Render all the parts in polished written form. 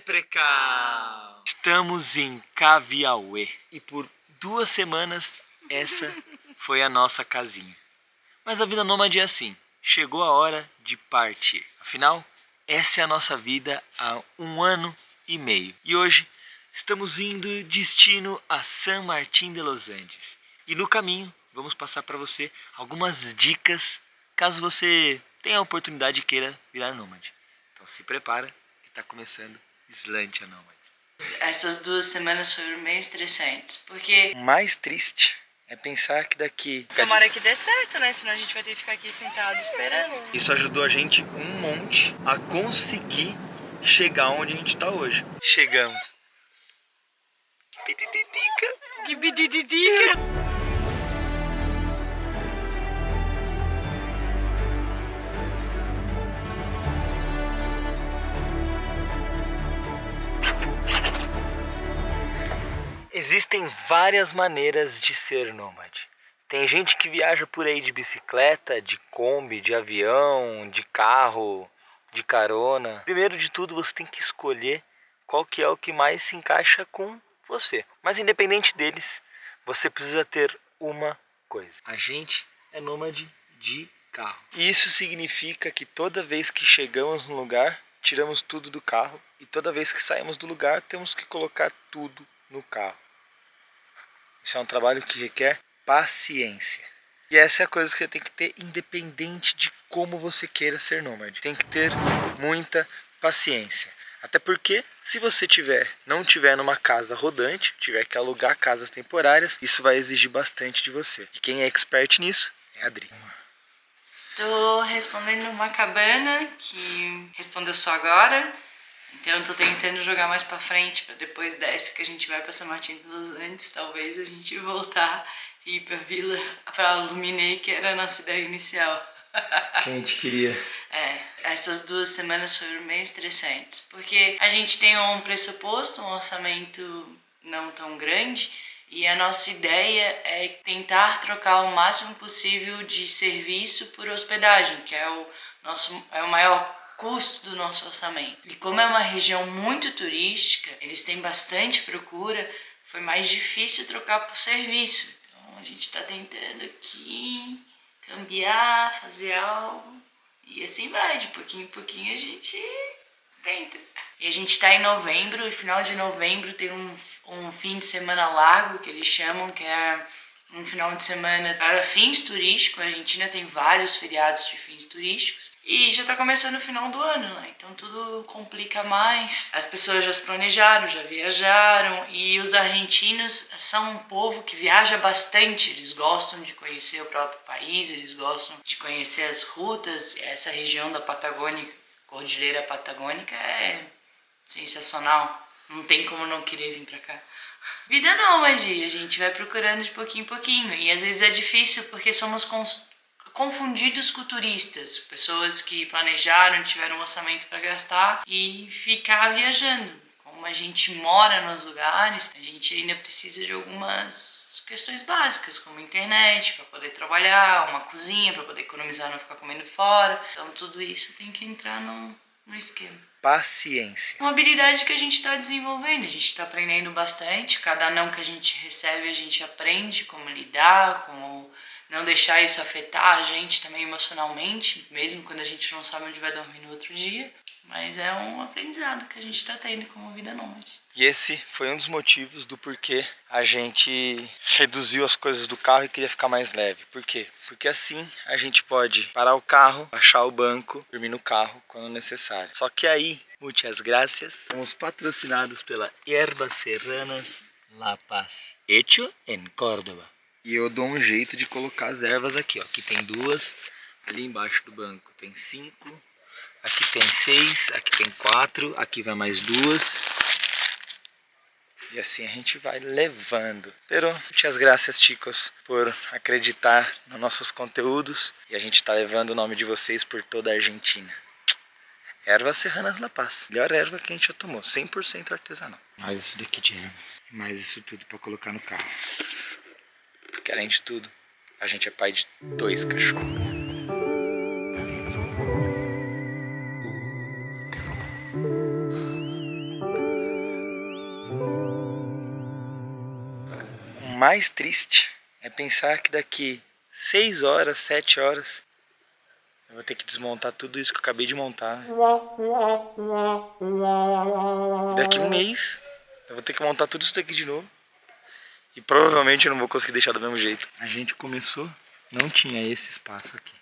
Leprechaun! Estamos em Kaviauê e por 2 semanas essa foi a nossa casinha. Mas a vida nômade é assim, chegou a hora de partir. Afinal, essa é a nossa vida há 1 ano e meio. E hoje estamos indo destino a San Martín de los Andes. E no caminho vamos passar para você algumas dicas caso você tenha a oportunidade e queira virar nômade. Então se prepara que está começando Slântia Nômade. Essas 2 semanas foram meio estressantes, porque... O mais triste é pensar que daqui... Tomara que dê certo, né? Senão a gente vai ter que ficar aqui sentado esperando. Isso ajudou a gente um monte a conseguir chegar onde a gente está hoje. Chegamos. Que pititica! Que pititica! Existem várias maneiras de ser nômade. Tem gente que viaja por aí de bicicleta, de Kombi, de avião, de carro, de carona. Primeiro de tudo, você tem que escolher qual que é o que mais se encaixa com você. Mas independente deles, você precisa ter uma coisa. A gente é nômade de carro. E isso significa que toda vez que chegamos no lugar, tiramos tudo do carro. E toda vez que saímos do lugar, temos que colocar tudo no carro. Isso é um trabalho que requer paciência. E essa é a coisa que você tem que ter independente de como você queira ser nômade. Tem que ter muita paciência. Até porque se você não tiver numa casa rodante, tiver que alugar casas temporárias, isso vai exigir bastante de você. E quem é expert nisso é a Adri. Tô respondendo uma cabana que respondeu só agora. Então eu tô tentando jogar mais pra frente, pra depois dessa que a gente vai pra San Martín de los Andes, talvez a gente voltar e ir pra vila, pra Luminé, que era a nossa ideia inicial. Que a gente queria. Essas 2 semanas foram meio estressantes, porque a gente tem um pressuposto, um orçamento não tão grande, e a nossa ideia é tentar trocar o máximo possível de serviço por hospedagem, que é o maior custo do nosso orçamento. E como é uma região muito turística, eles têm bastante procura, foi mais difícil trocar por serviço. Então a gente está tentando aqui cambiar, fazer algo, e assim vai, de pouquinho em pouquinho a gente tenta. E a gente está em novembro, e final de novembro tem um fim de semana largo, que eles chamam, que é um final de semana para fins turísticos. A Argentina tem vários feriados de fins turísticos. E já tá começando o final do ano, né? Então tudo complica mais. As pessoas já se planejaram, já viajaram. E os argentinos são um povo que viaja bastante. Eles gostam de conhecer o próprio país, eles gostam de conhecer as rutas. Essa região da Patagônia, Cordilheira Patagônica, é sensacional. Não tem como não querer vir pra cá. Vida nômade, a gente vai procurando de pouquinho em pouquinho. E às vezes é difícil porque somos confundidos com turistas. Pessoas que planejaram, tiveram um orçamento para gastar e ficar viajando. Como a gente mora nos lugares, a gente ainda precisa de algumas questões básicas, como internet para poder trabalhar, uma cozinha para poder economizar, não ficar comendo fora. Então tudo isso tem que entrar no esquema. Paciência. É uma habilidade que a gente está desenvolvendo, a gente está aprendendo bastante. Cada não que a gente recebe, a gente aprende como lidar, como não deixar isso afetar a gente também emocionalmente, mesmo quando a gente não sabe onde vai dormir no outro dia. Mas é um aprendizado que a gente está tendo como vida nômade. E esse foi um dos motivos do porquê a gente reduziu as coisas do carro e queria ficar mais leve. Por quê? Porque assim a gente pode parar o carro, baixar o banco, dormir no carro quando necessário. Só que aí, muitas graças, somos patrocinados pela Hierbas Serranas La Paz, hecho em Córdoba. E eu dou um jeito de colocar as ervas aqui, ó. Aqui tem 2, ali embaixo do banco tem 5, aqui tem 6, aqui tem 4, aqui vai mais 2. E assim a gente vai levando. Pero, muitas graças, chicos, por acreditar nos nossos conteúdos. E a gente está levando o nome de vocês por toda a Argentina. Ervas Serranas La Paz. Melhor erva que a gente já tomou. 100% artesanal. Mais isso daqui de erva. Mais isso tudo para colocar no carro. Porque além de tudo, a gente é pai de 2 cachorros. mais triste é pensar que daqui 6 horas, 7 horas, eu vou ter que desmontar tudo isso que eu acabei de montar. Daqui um mês, eu vou ter que montar tudo isso daqui de novo. E provavelmente eu não vou conseguir deixar do mesmo jeito. A gente começou, não tinha esse espaço aqui.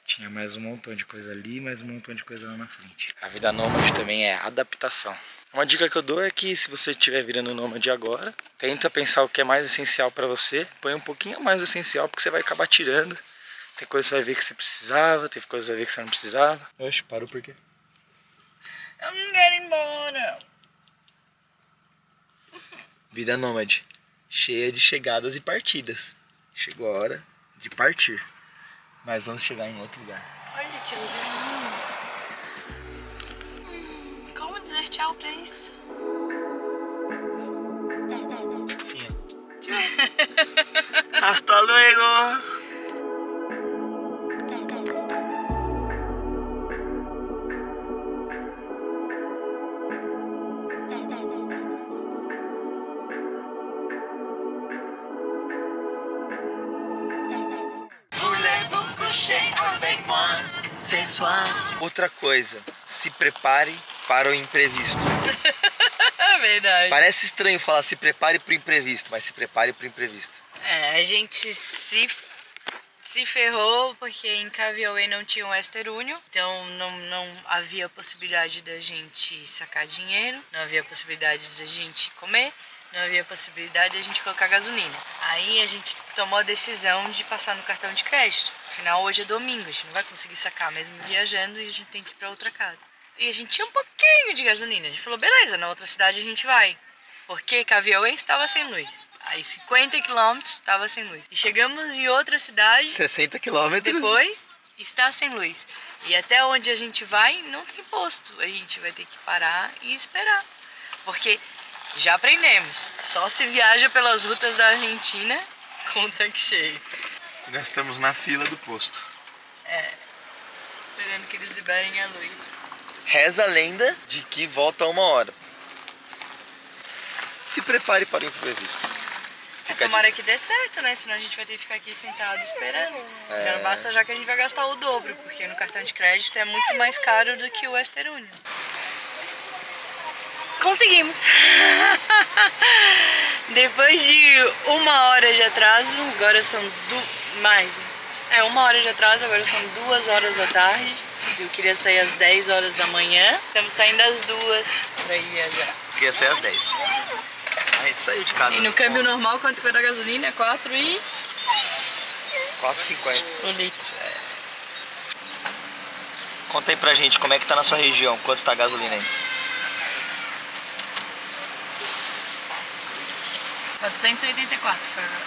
Tinha mais um montão de coisa ali, mais um montão de coisa lá na frente. A vida nômade também é adaptação. Uma dica que eu dou é que se você estiver virando nômade agora, tenta pensar o que é mais essencial para você, põe um pouquinho mais do essencial, porque você vai acabar tirando. Tem coisa que você vai ver que você precisava, tem coisa que você vai ver que você não precisava. Oxe, parou por quê? Eu não quero ir embora. Vida nômade, cheia de chegadas e partidas. Chegou a hora de partir, mas vamos chegar em outro lugar. Olha que lugar. Como dizer tchau pra isso? Sim. Hasta luego. Outra coisa, se prepare para o imprevisto. É verdade. Parece estranho falar se prepare para o imprevisto, mas se prepare para o imprevisto. É, a gente se ferrou porque em Caviauê não tinha o Western Union, então não havia possibilidade da gente sacar dinheiro, não havia possibilidade da gente comer, não havia possibilidade de a gente colocar gasolina. Aí a gente tomou a decisão de passar no cartão de crédito. Afinal, hoje é domingo, a gente não vai conseguir sacar mesmo viajando e a gente tem que ir para outra casa. E a gente tinha um pouquinho de gasolina. A gente falou, beleza, na outra cidade a gente vai. Porque Caviauê estava sem luz. Aí 50 quilômetros estava sem luz. E chegamos em outra cidade. 60 quilômetros. Depois está sem luz. E até onde a gente vai não tem posto. A gente vai ter que parar e esperar. Porque já aprendemos. Só se viaja pelas rutas da Argentina com o tanque cheio. Nós estamos na fila do posto. Esperando que eles liberem a luz. Reza a lenda de que volta 1 hora. Se prepare para o imprevisto. Tomara que dê certo, né? Senão a gente vai ter que ficar aqui sentado esperando. Já não basta já que a gente vai gastar o dobro, porque no cartão de crédito é muito mais caro do que o Western Union. Conseguimos! Depois de 1 hora de atraso, agora são 1 hora de atraso, agora são 2 horas da tarde. Eu queria sair às 10 horas da manhã. Estamos saindo às 2 para ir viajar. Queria sair às 10. A gente saiu de casa. E no câmbio normal, quanto vai dar gasolina? 4,50 o litro. Conta aí pra gente como é que tá na sua região, quanto tá a gasolina aí? 484 foi agora.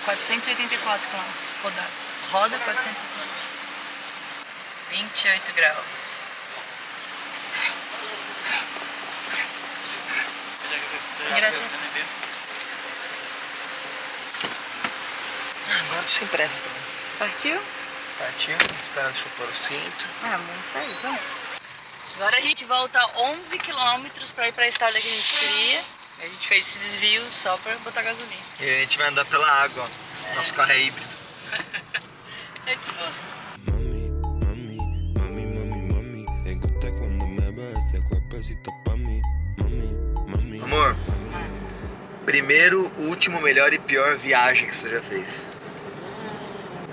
484 quilômetros rodado. Roda 484. 28 graus. Graças. Agora tô sem pressa também. Partiu? Partiu, esperando chupar o cinto. Vamos sair, vamos. Agora a gente volta 11 quilômetros para ir para a estrada que a gente queria. A gente fez esse desvio só para botar gasolina. E a gente vai andar pela água, ó. Nosso carro é híbrido. É disposto. Amor, primeiro, último, melhor e pior viagem que você já fez?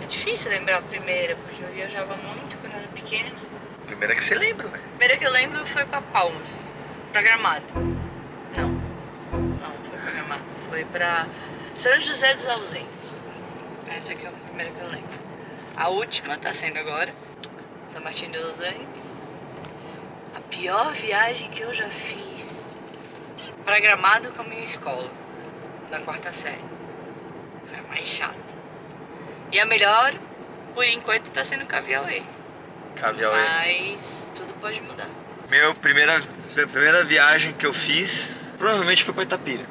É difícil lembrar a primeira, porque eu viajava muito quando eu era pequena. Primeira que você lembra, ué. A primeira que eu lembro foi pra Palmas, pra Gramado. Não foi pra Gramado, foi pra São José dos Ausentes. Essa aqui é a primeira que eu lembro. A última tá sendo agora, São Martin de Los Andes. A pior viagem que eu já fiz pra Gramado com a minha escola, na 4ª série. Foi a mais chata. E a melhor, por enquanto, tá sendo Caviauê. Caviauê. Mas tudo pode mudar. Primeira viagem que eu fiz, provavelmente foi pra Itapira.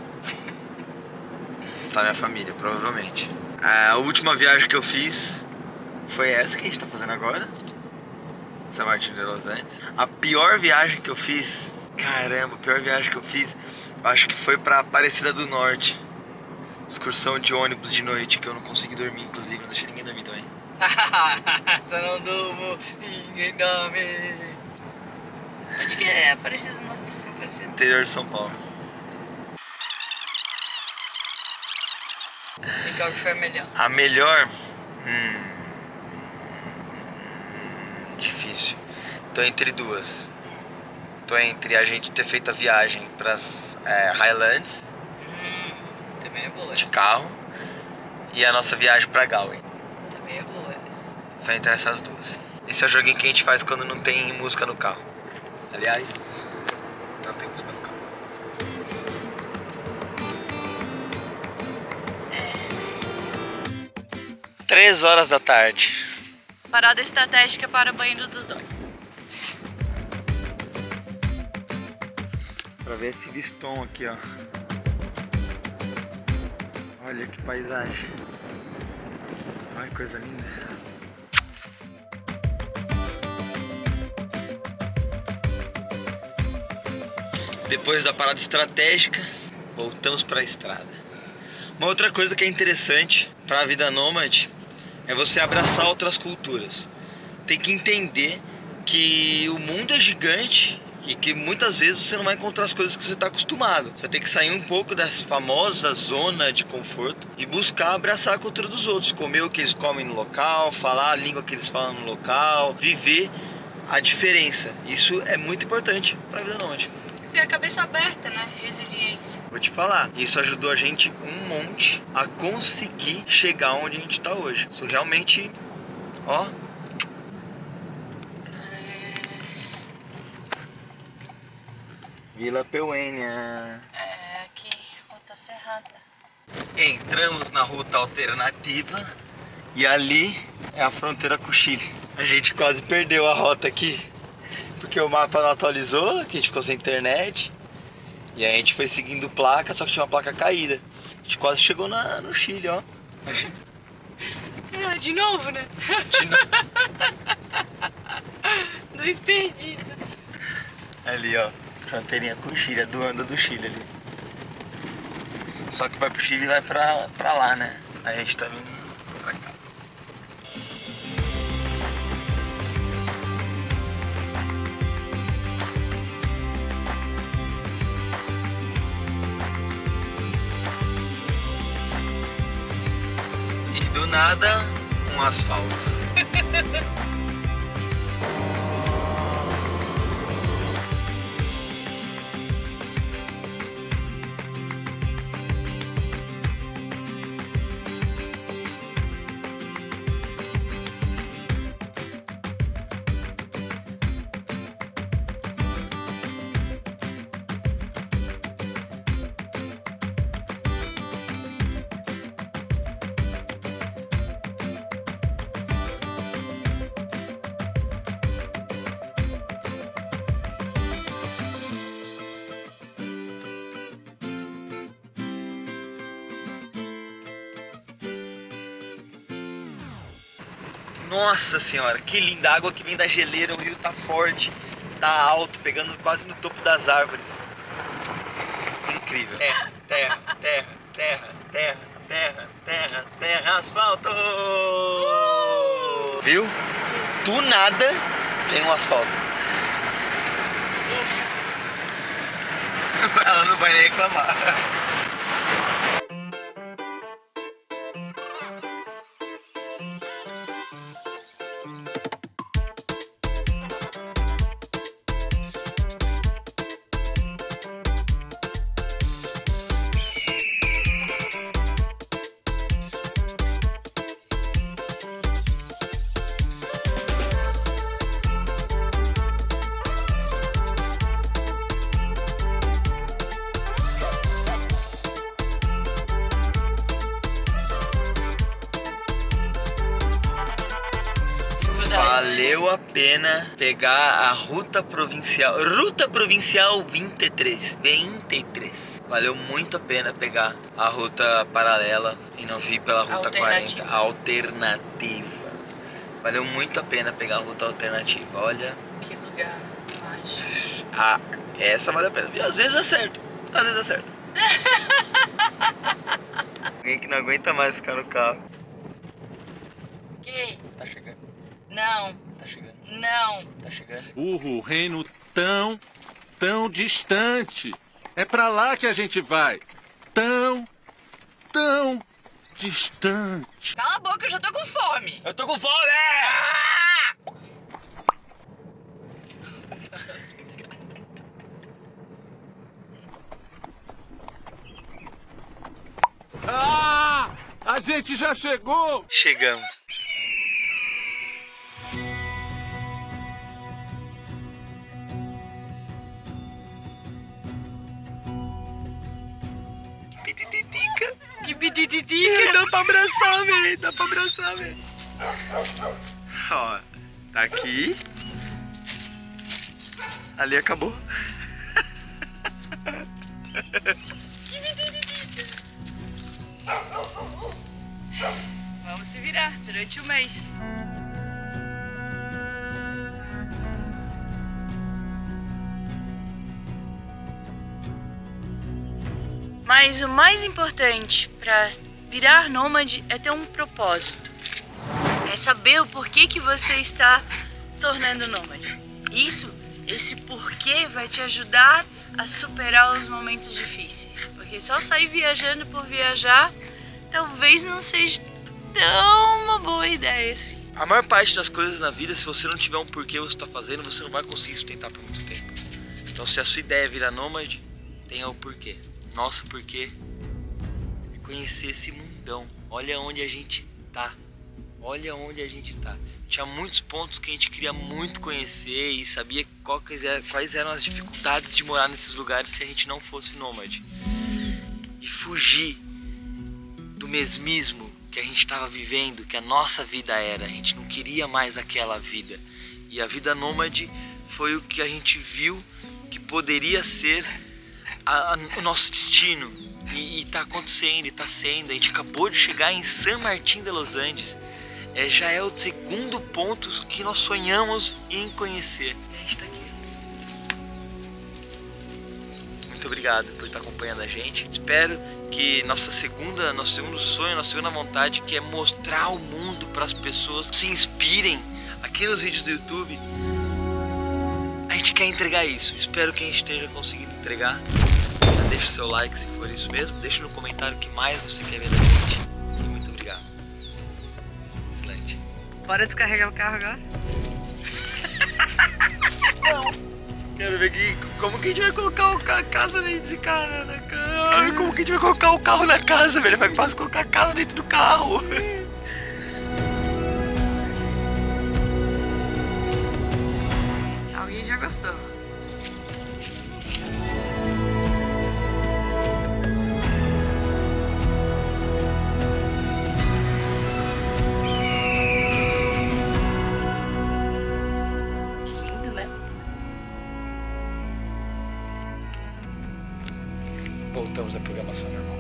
Está minha família, provavelmente. A última viagem que eu fiz foi essa que a gente tá fazendo agora. São Martin de Los Andes. A pior viagem que eu fiz, caramba, a pior viagem que eu fiz Acho que foi pra Aparecida do Norte. Excursão de ônibus de noite, que eu não consegui dormir, inclusive. Não deixei ninguém dormir também. Se eu não durmo, ninguém dorme. Acho que é Aparecida do Norte, São Aparecida. Interior de São Paulo. E qual que foi a melhor? A melhor? Difícil. Tô entre duas. Tô entre a gente ter feito a viagem pras Highlands Também é boa. de carro e a nossa viagem pra Galway. Também é boa essa. Tô entre essas duas. Esse é o joguinho que a gente faz quando não tem música no carro. Aliás, não tem música no carro. 3 horas da tarde. Parada estratégica para o banheiro dos dois. Pra ver esse Viston aqui, ó. Olha que paisagem. Olha que coisa linda. Depois da parada estratégica, voltamos para a estrada. Uma outra coisa que é interessante para a vida nômade é você abraçar outras culturas. Tem que entender que o mundo é gigante e que muitas vezes você não vai encontrar as coisas que você está acostumado. Você vai ter que sair um pouco dessa famosa zona de conforto e buscar abraçar a cultura dos outros, comer o que eles comem no local, falar a língua que eles falam no local, viver a diferença. Isso é muito importante para a vida nômade. Ter a cabeça aberta, né? Resiliência. Vou te falar, isso ajudou a gente um monte a conseguir chegar onde a gente tá hoje. Isso realmente, ó. Vila Pehuênia. É aqui, Ruta Serrada. Entramos na ruta alternativa e ali é a fronteira com o Chile. A gente quase perdeu a rota aqui, porque o mapa não atualizou, que a gente ficou sem internet. E aí a gente foi seguindo placa, só que tinha uma placa caída. A gente quase chegou no Chile, ó. De novo, né? De novo. Dois perdidos. Ali, ó. Fronteirinha com o Chile, anda do Chile ali. Só que vai pro Chile e vai pra lá, né? A gente tá vindo pra cá. E do nada, um asfalto. Nossa senhora, que linda! A água que vem da geleira, o rio tá forte, tá alto, pegando quase no topo das árvores. Incrível. Terra, terra, terra, terra, terra, terra, terra, terra, asfalto! Viu? Do nada vem um asfalto. Ela não vai nem reclamar. Valeu a pena pegar a Ruta Provincial 23. Valeu muito a pena pegar a ruta paralela e não vir pela Ruta 40 alternativa. Valeu muito a pena pegar a ruta alternativa, olha. Que lugar mágico. Essa vale a pena. E às vezes é certo. Às vezes dá certo. Alguém que não aguenta mais ficar no carro. Que? Tá chegando, Não, tá chegando, não. tá chegando. O reino tão distante. É pra lá que a gente vai. Tão distante. Cala a boca, eu já tô com fome. Eu tô com fome! Ah! A gente já chegou! Chegamos. Pitititica. Que pitititica. Dá pra abraçar, velho. Dá pra abraçar, velho. Ó, tá aqui. Ali acabou. Vamos se virar durante o mês. Mas o mais importante para virar nômade é ter um propósito. É saber o porquê que você está se tornando nômade. Esse porquê vai te ajudar a superar os momentos difíceis. Porque só sair viajando por viajar talvez não seja tão uma boa ideia assim. A maior parte das coisas na vida, se você não tiver um porquê você tá fazendo, você não vai conseguir sustentar por muito tempo. Então se a sua ideia é virar nômade, tenha o porquê. Nosso porquê é conhecer esse mundão. Olha onde a gente tá. Olha onde a gente tá. Tinha muitos pontos que a gente queria muito conhecer e sabia quais eram as dificuldades de morar nesses lugares se a gente não fosse nômade. E fugir do mesmismo que a gente estava vivendo, que a nossa vida era. A gente não queria mais aquela vida. E a vida nômade foi o que a gente viu que poderia ser o nosso destino. E tá acontecendo, e tá sendo. A gente acabou de chegar em San Martín de los Andes. Já é o segundo ponto que nós sonhamos em conhecer. A gente tá aqui. Muito obrigado por estar acompanhando a gente. Espero que nosso segundo sonho, nossa segunda vontade, que é mostrar ao mundo para as pessoas que se inspirem aqui nos vídeos do YouTube. A gente quer entregar isso. Espero que a gente esteja conseguindo entregar. Já deixa o seu like se for isso mesmo. Deixa no comentário o que mais você quer ver da gente. E muito obrigado. Excelente. Bora descarregar o carro agora? Quero ver aqui como que a gente vai colocar a casa desse cara na casa. Ai, como que a gente vai colocar o carro na casa, velho? É mais fácil colocar a casa dentro do carro. Alguém já gostou. Lindo, né? Voltamos à programação normal.